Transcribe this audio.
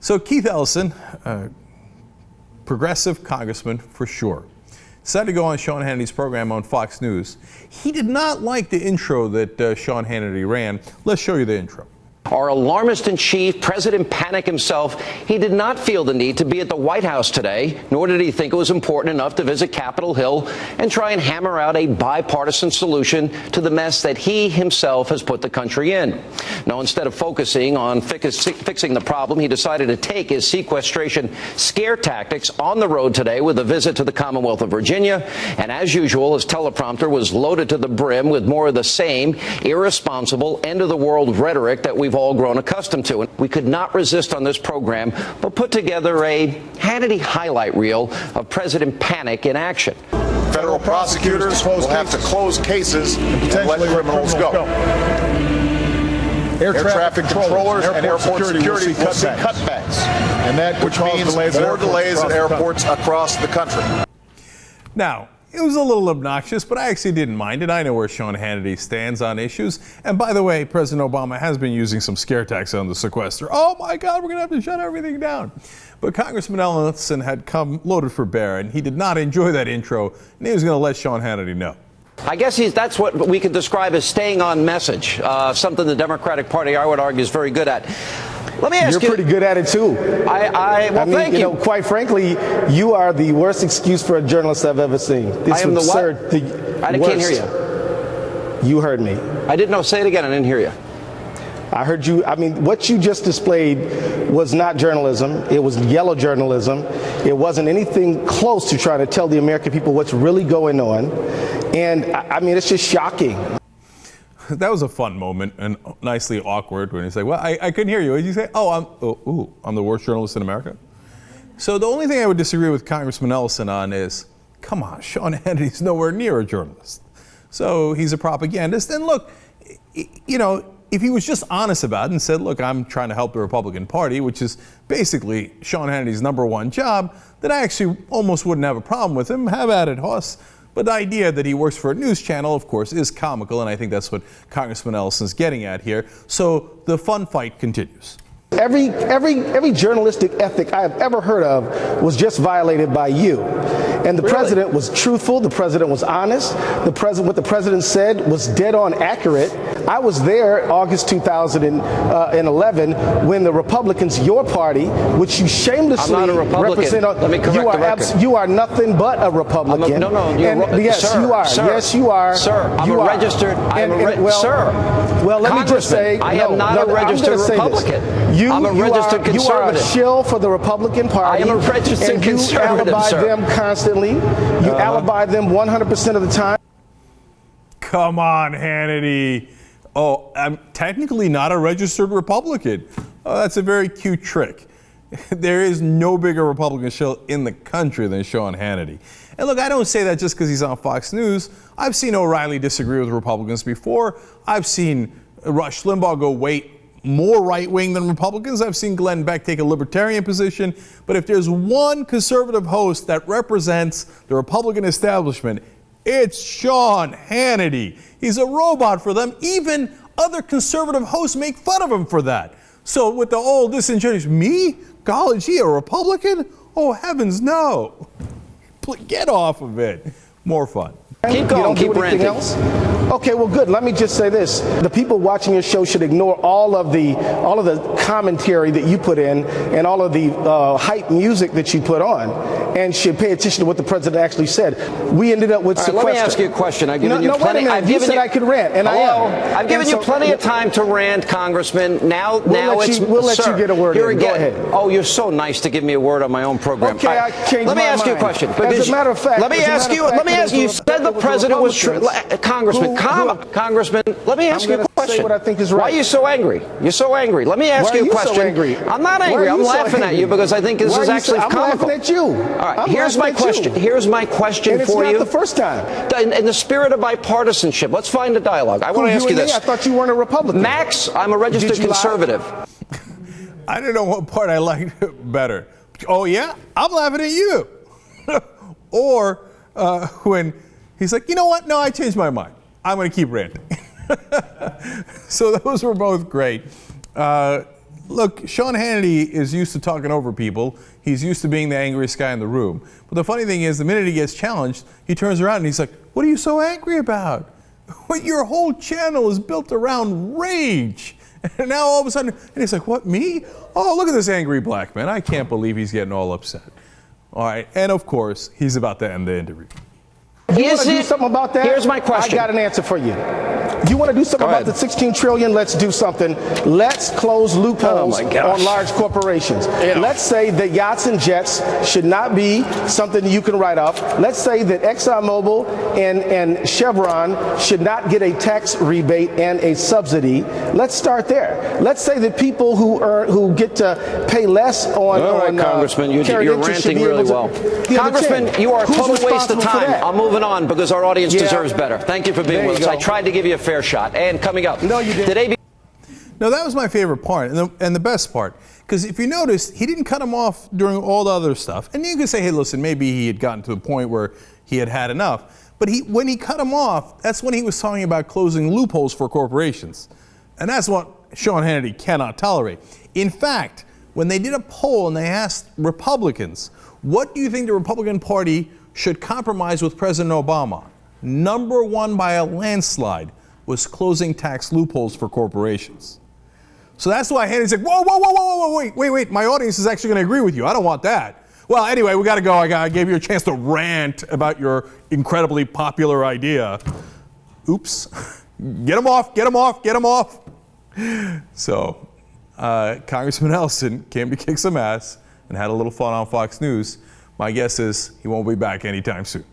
So Keith Ellison, progressive congressman for sure, decided to go on Sean Hannity's program on Fox News. He did not like the intro that Sean Hannity ran. Let's show you the intro. Our alarmist-in-chief, President Panic himself, he did not feel the need to be at the White House today, nor did he think it was important enough to visit Capitol Hill and try and hammer out a bipartisan solution to the mess that he himself has put the country in. No, instead of focusing on fixing the problem, he decided to take his sequestration scare tactics on the road today with a visit to the Commonwealth of Virginia. And as usual, his teleprompter was loaded to the brim with more of the same irresponsible, end-of-the-world rhetoric that we've all grown accustomed to. And we could not resist on this program but put together a Hannity highlight reel of President Panic in action. Federal prosecutors will have to close cases and let criminals go. Air traffic controllers and airport security will see cutbacks, and that which means more delays at airports across the country. Now, it was a little obnoxious, but I actually didn't mind it. I know where Sean Hannity stands on issues. And by the way, President Obama has been using some scare tactics on the sequester. Oh my God, we're going to have to shut everything down. But Congressman Ellison had come loaded for bear, and he did not enjoy that intro, and he was going to let Sean Hannity know. I guess that's what we could describe as staying on message, something the Democratic Party, I would argue, is very good at. Let me ask you. You're pretty good at it, too. Well, thank you. Quite frankly, you are the worst excuse for a journalist I've ever seen. I am absurd, the what? I can't hear you. You heard me. I didn't know. Say it again. I didn't hear you. I heard you. I mean, what you just displayed was not journalism. It was yellow journalism. It wasn't anything close to trying to tell the American people what's really going on. And, I mean, it's just shocking. That was a fun moment and nicely awkward when he's like, well, I couldn't hear you. What did you say? Oh, I'm the worst journalist in America. So the only thing I would disagree with Congressman Ellison on is, come on, Sean Hannity's nowhere near a journalist. So he's a propagandist. And look, you know, if he was just honest about it and said, look, I'm trying to help the Republican Party, which is basically Sean Hannity's #1 job, then I actually almost wouldn't have a problem with him. Have at it, Hoss. But the idea that he works for a news channel, of course, is comical, and I think that's what Congressman Ellison's getting at here. So the fun fight continues. Every journalistic ethic I have ever heard of was just violated by you. And the president was truthful. The president was honest. What the president said was dead on accurate. I was there August 2011 when the Republicans, your party, which you shamelessly represent, let me correct the record. You are nothing but a Republican. Yes, sir, you are. Sir, yes, you are. Sir, I'm a registered. Well, let me just say, I am not a registered Republican. I'm a registered conservative. You are a shill for the Republican Party. I am a registered conservative, you alibi them constantly. You alibi them 100% of the time. Come on, Hannity. Oh, I'm technically not a registered Republican. Oh, that's a very cute trick. There is no bigger Republican shill in the country than Sean Hannity. And look, I don't say that just because he's on Fox News. I've seen O'Reilly disagree with Republicans before. I've seen Rush Limbaugh go more right-wing than Republicans. I've seen Glenn Beck take a libertarian position. But if there's one conservative host that represents the Republican establishment, it's Sean Hannity. He's a robot for them. Even other conservative hosts make fun of him for that. So with the old disingenuous, me? Golly gee, a Republican? Oh, heavens no. Get off of it. More fun. Keep going, keep ranting. Okay, well, good. Let me just say this. The people watching your show should ignore all of the commentary that you put in and all of the hype music that you put on, and should pay attention to what the president actually said. We ended up with sequester. Let me ask you a question. I've given you plenty. You said I could rant, and I am. I've given you plenty of time to rant, Congressman. Now we'll let you get a word in. Go ahead. Oh, you're so nice to give me a word on my own program. Okay, I changed my mind. Let me ask you a question. As a matter of fact, let me ask you. You said the president was true. Congressman, Congressman, let me ask you a question. Say what I think is right. Why are you so angry? You're so angry. Let me ask you a question. So angry? I'm not angry. I'm laughing at you because I think this is actually comical. I'm laughing at you. All right, here's my question. Here's my question for you. And it's not the first time. In the spirit of bipartisanship, let's find a dialogue. I want to ask you this. I thought you weren't a Republican. Max, I'm a registered conservative. I don't know what part I liked better. Oh, yeah? I'm laughing at you. Or when he's like, you know what? No, I changed my mind. I'm going to keep ranting. So those were both great. Look, Sean Hannity is used to talking over people. He's used to being the angriest guy in the room. But the funny thing is, the minute he gets challenged, he turns around and he's like, what are you so angry about? Your whole channel is built around rage. And now all of a sudden, and he's like, what, me? Oh, look at this angry black man. I can't believe he's getting all upset. All right, and of course, he's about to end the interview. You want to do something about that? Here's my question. I got an answer for you. You want to do something about the 16 trillion? Let's do something. Let's close loopholes on large corporations. Yeah. Let's say that yachts and jets should not be something you can write off. Let's say that ExxonMobil and Chevron should not get a tax rebate and a subsidy. Let's start there. Let's say that people who get to pay less on Congressman, you're ranting really well. Congressman, you are a total waste of time. I'm moving on because our audience deserves better. Thank you for being with us. I tried to give you a fair shot. And coming up, no, you didn't. No, that was my favorite part and the best part. Because if you notice, he didn't cut him off during all the other stuff. And you can say, hey, listen, maybe he had gotten to the point where he had had enough. But when he cut him off, that's when he was talking about closing loopholes for corporations. And that's what Sean Hannity cannot tolerate. In fact, when they did a poll and they asked Republicans, what do you think the Republican Party should compromise with President Obama? Number one by a landslide was closing tax loopholes for corporations. So that's why Hannity's like, wait, my audience is actually going to agree with you. I don't want that. Well, anyway, we got to go. I gave you a chance to rant about your incredibly popular idea. Oops. Get him off. So Congressman Ellison came to kick some ass and had a little fun on Fox News. My guess is he won't be back anytime soon.